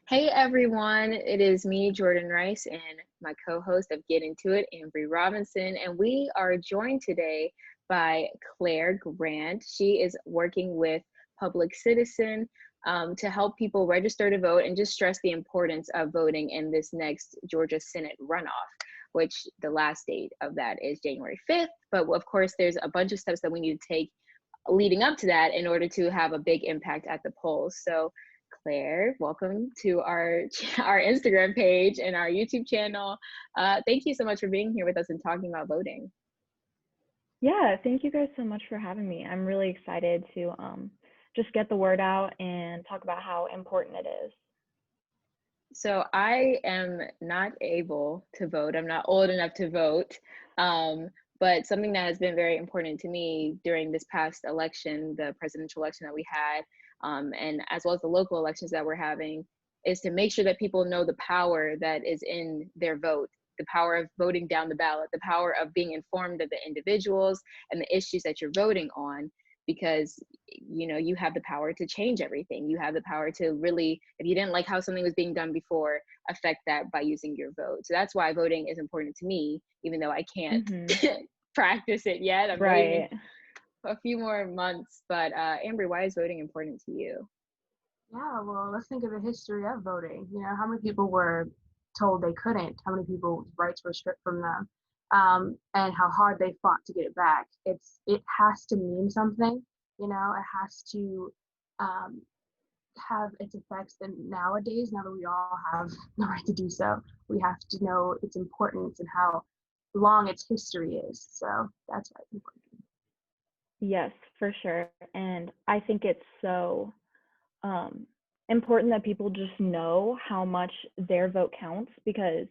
Hey everyone, it is me, Jordan Rice, and my co host of Get Into It, Ambry Robinson. And we are joined today by Claire Grant. She is working with Public Citizen to help people register to vote and just stress the importance of voting in this next Georgia Senate runoff, which the last date of that is January 5th. But of course, there's a bunch of steps that we need to take leading up to that in order to have a big impact at the polls. So Claire, welcome to our Instagram page and our YouTube channel. Thank you so much for being here with us and talking about voting. Yeah, thank you guys so much for having me. I'm really excited to just get the word out and talk about how important it is. So I am not able to vote. I'm not old enough to vote. But something that has been very important to me during this past election, the presidential election that we had, and as well as the local elections that we're having, is to make sure that people know the power that is in their vote, the power of voting down the ballot, the power of being informed of the individuals and the issues that you're voting on, because you have the power to change everything. You have the power to really, if you didn't like how something was being done before, affect that by using your vote. So that's why voting is important to me, even though I can't practice it yet. I'm Right. waiting a few more months. But Amber, why is voting important to you? Yeah, well, let's think of the history of voting. How many people were told they couldn't? How many people's rights were stripped from them? And how hard they fought to get it back. It has to mean something. It has to um, have its effects. And nowadays, now that we all have the right to do so, we have to know its importance and how long its history is. So that's why it's important. Yes, for sure. And I think it's so important that people just know how much their vote counts, because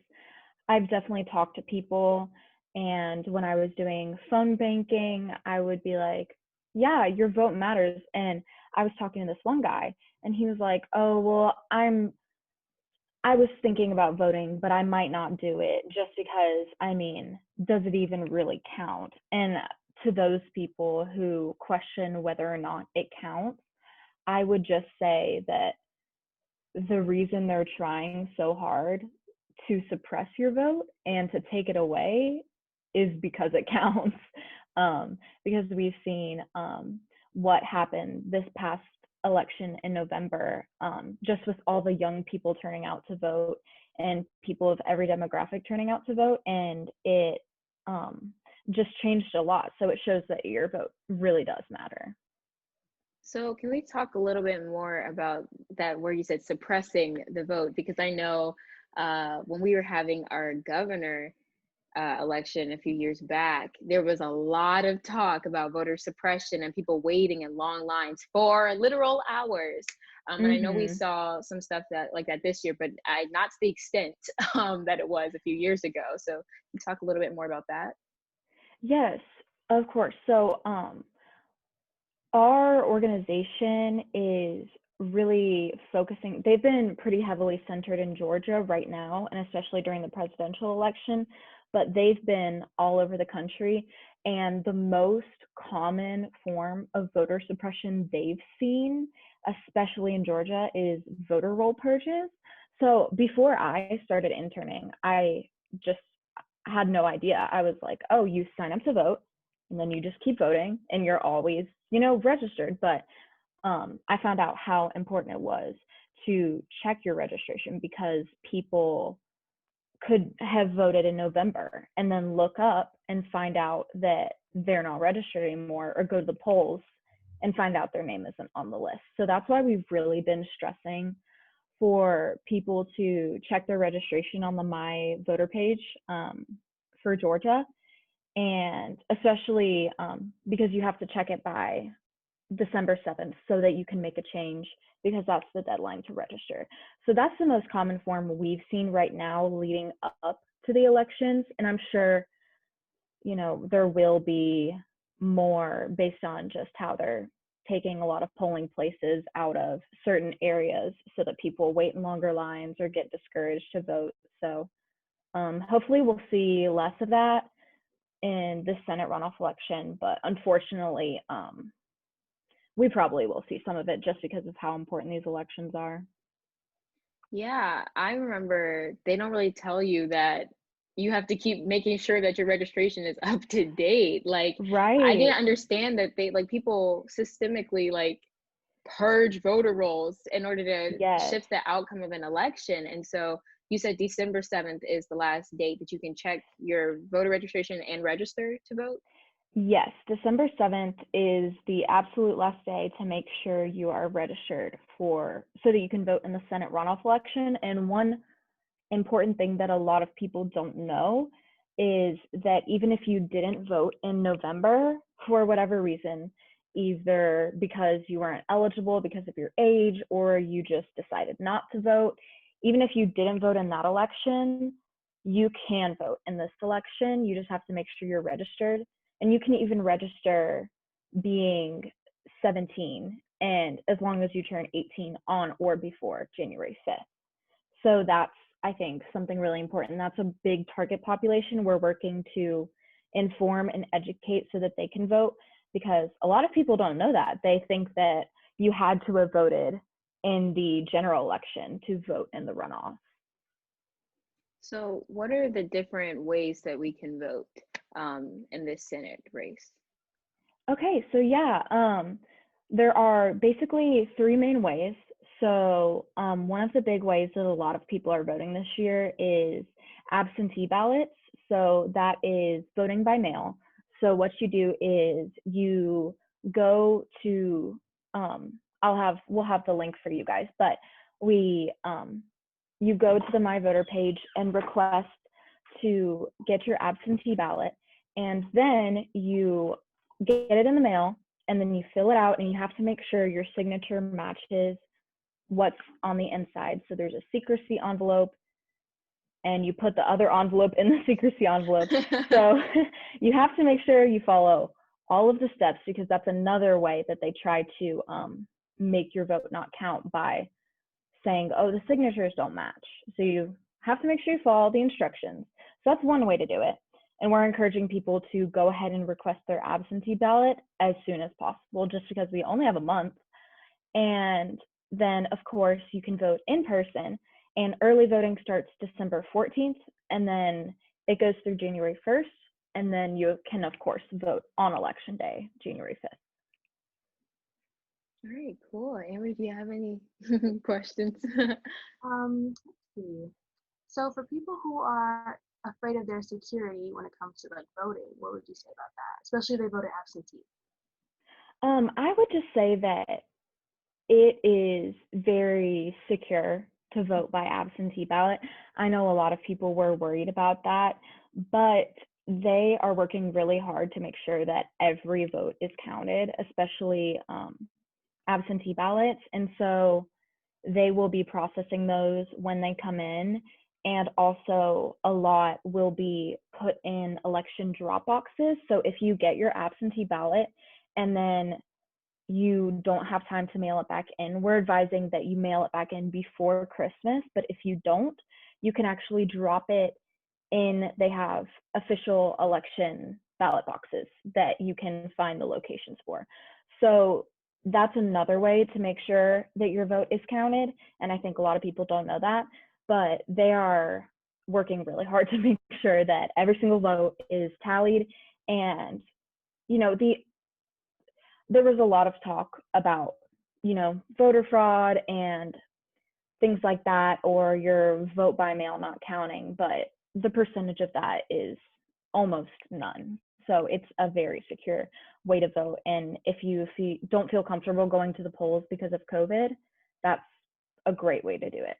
I've definitely talked to people, and when I was doing phone banking, I would be like, yeah, your vote matters. And I was talking to this one guy, and he was like, oh, well, I was thinking about voting, but I might not do it just because, I mean, does it even really count? And to those people who question whether or not it counts, I would just say that the reason they're trying so hard to suppress your vote and to take it away is because it counts. Because we've seen what happened this past election in November, just with all the young people turning out to vote and people of every demographic turning out to vote, and it just changed a lot. So it shows that your vote really does matter. So can we talk a little bit more about that, where you said suppressing the vote? Because I know when we were having our governor election a few years back, there was a lot of talk about voter suppression and people waiting in long lines for literal hours. And I know we saw some stuff like that this year, but not to the extent that it was a few years ago. So can you talk a little bit more about that? Yes, of course. So our organization is really focusing, they've been pretty heavily centered in Georgia right now, and especially during the presidential election, but they've been all over the country. And the most common form of voter suppression they've seen, especially in Georgia, is voter roll purges. So before I started interning, I just had no idea. I was like, oh, you sign up to vote and then you just keep voting and you're always, registered. But I found out how important it was to check your registration, because people could have voted in November and then look up and find out that they're not registered anymore, or go to the polls and find out their name isn't on the list. So that's why we've really been stressing for people to check their registration on the My Voter page for Georgia. And especially because you have to check it by December 7th so that you can make a change, because that's the deadline to register. So that's the most common form we've seen right now leading up to the elections. And I'm sure, there will be more based on just how they're taking a lot of polling places out of certain areas so that people wait in longer lines or get discouraged to vote. So hopefully we'll see less of that in the Senate runoff election, but unfortunately, we probably will see some of it just because of how important these elections are. Yeah, I remember they don't really tell you that you have to keep making sure that your registration is up to date. Like, I Right. didn't understand that they like people systemically like purge voter rolls in order to Yes. shift the outcome of an election. And so you said December 7th is the last date that you can check your voter registration and register to vote. Yes, December 7th is the absolute last day to make sure you are registered for so that you can vote in the Senate runoff election. And one important thing that a lot of people don't know is that even if you didn't vote in November for whatever reason, either because you weren't eligible because of your age or you just decided not to vote, even if you didn't vote in that election, you can vote in this election. You just have to make sure you're registered. And you can even register being 17, and as long as you turn 18 on or before January 5th. So that's, I think, something really important. That's a big target population we're working to inform and educate so that they can vote, because a lot of people don't know that. They think that you had to have voted in the general election to vote in the runoff. So, what are the different ways that we can vote in this Senate race? Okay, so yeah, there are basically three main ways. So one of the big ways that a lot of people are voting this year is absentee ballots. So that is voting by mail. So what you do is you go to, we'll have the link for you guys, but you go to the My Voter page and request to get your absentee ballot, and then you get it in the mail, and then you fill it out, and you have to make sure your signature matches what's on the inside. So there's a secrecy envelope, and you put the other envelope in the secrecy envelope. So you have to make sure you follow all of the steps, because that's another way that they try to make your vote not count, by saying, oh, the signatures don't match. So you have to make sure you follow the instructions. So that's one way to do it. And we're encouraging people to go ahead and request their absentee ballot as soon as possible, just because we only have a month. And then, of course, you can vote in person. And early voting starts December 14th, and then it goes through January 1st. And then you can, of course, vote on Election Day, January 5th. All right, cool. Amber, do you have any questions? Let's see. So for people who are afraid of their security when it comes to like voting, what would you say about that? Especially if they voted absentee. I would just say that it is very secure to vote by absentee ballot. I know a lot of people were worried about that, but they are working really hard to make sure that every vote is counted, especially absentee ballots. And so they will be processing those when they come in. And also, a lot will be put in election drop boxes. So if you get your absentee ballot and then you don't have time to mail it back in, we're advising that you mail it back in before Christmas. But if you don't, you can actually drop it in. They have official election ballot boxes that you can find the locations for. So that's another way to make sure that your vote is counted. And I think a lot of people don't know that, but they are working really hard to make sure that every single vote is tallied. And, you know, there was a lot of talk about, you know, voter fraud and things like that, or your vote by mail not counting, but the percentage of that is almost none. So it's a very secure way to vote. And if you don't feel comfortable going to the polls because of COVID, that's a great way to do it.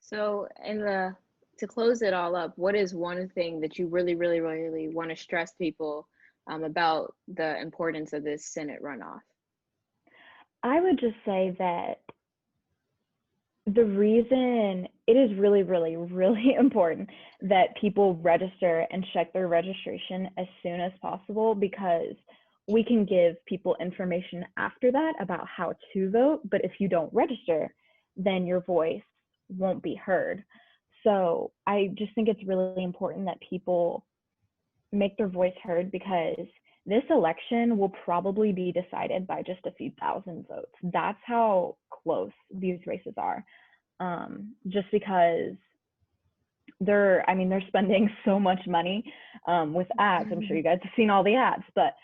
So, to close it all up, what is one thing that you really, really, really want to stress people about the importance of this Senate runoff? I would just say that the reason it is really, really, really important that people register and check their registration as soon as possible, because we can give people information after that about how to vote. But if you don't register, then your voice won't be heard. So I just think it's really important that people make their voice heard, because this election will probably be decided by just a few thousand votes. That's how close these races are. just because they're spending so much money with ads. I'm sure you guys have seen all the ads, but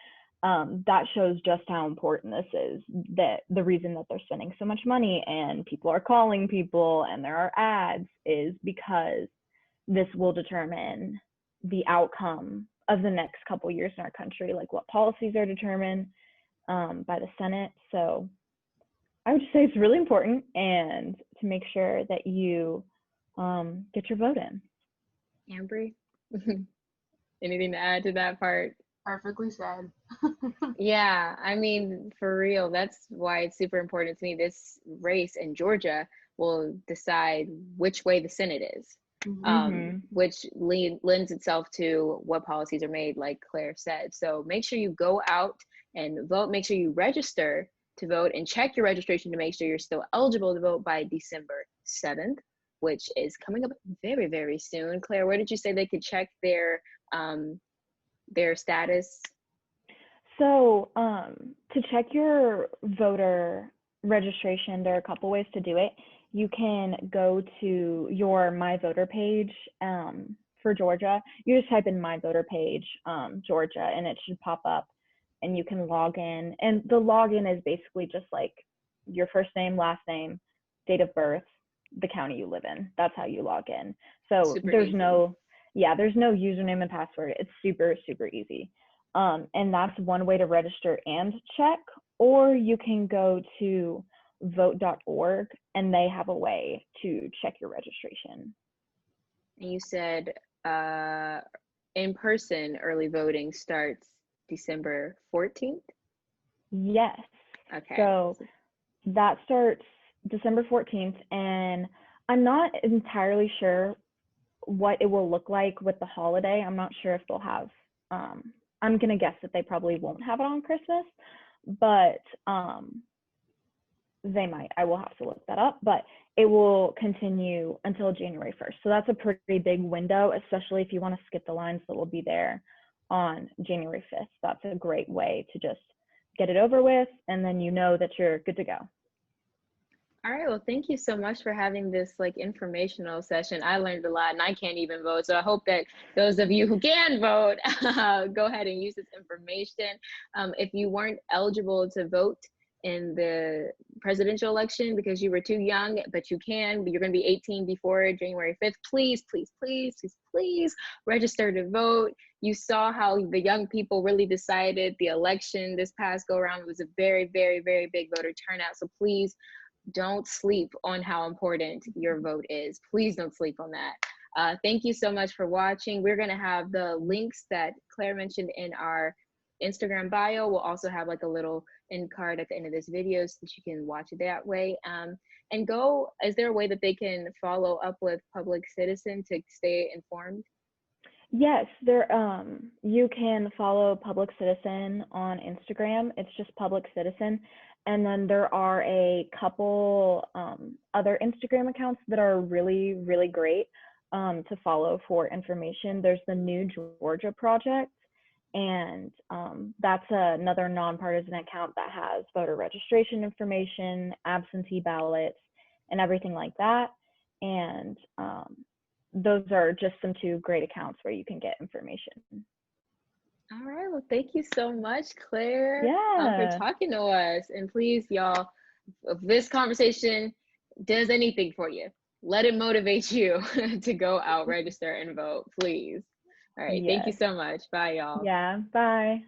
that shows just how important this is, that the reason that they're spending so much money and people are calling people and there are ads is because this will determine the outcome of the next couple years in our country, like what policies are determined by the Senate. So I would say it's really important, and to make sure that you get your vote in. Ambry, anything to add to that part? Perfectly said. Yeah, I mean, for real, that's why it's super important to me. This race in Georgia will decide which way the Senate is, which lends itself to what policies are made, like Claire said. So make sure you go out and vote. Make sure you register to vote and check your registration to make sure you're still eligible to vote by December 7th, which is coming up very, very soon. Claire, where did you say they could check their status? So to check your voter registration, there are a couple ways to do it. You can go to your My Voter page for Georgia. You just type in My Voter page, Georgia, and it should pop up, and you can log in. And the login is basically just like your first name, last name, date of birth, the county you live in. That's how you log in. So there's no username and password. It's super, super easy. And that's one way to register and check. Or you can go to vote.org, and they have a way to check your registration. And you said in-person early voting starts December 14th? Yes. Okay. So that starts December 14th, and I'm not entirely sure what it will look like with the holiday. I'm not sure if they'll have, I'm going to guess that they probably won't have it on Christmas, but they might. I will have to look that up, but it will continue until January 1st. So that's a pretty big window, especially if you want to skip the lines that will be there on January 5th. That's a great way to just get it over with, and then you know that you're good to go. All right, well, thank you so much for having this informational session. I learned a lot, and I can't even vote. So I hope that those of you who can vote, go ahead and use this information. If you weren't eligible to vote in the presidential election because you were too young, but you're going to be 18 before January 5th, please, please, please, please, please register to vote. You saw how the young people really decided the election this past go around. It was a very, very, very big voter turnout. So please, don't sleep on how important your vote is. Please don't sleep on that. Thank you so much for watching. We're going to have the links that Claire mentioned in our Instagram bio. We'll also have a little end card at the end of this video so that you can watch it that way. And is there a way that they can follow up with Public Citizen to stay informed? Yes, you can follow Public Citizen on Instagram. It's just Public Citizen. And then there are a couple other Instagram accounts that are really, really great to follow for information. There's the New Georgia Project, and that's another nonpartisan account that has voter registration information, absentee ballots, and everything like that. And those are just some two great accounts where you can get information. All right, well, thank you so much, Claire, for talking to us. And please, y'all, if this conversation does anything for you, let it motivate you to go out, register, and vote, please. All right, Thank you so much. Bye, y'all. Yeah, bye.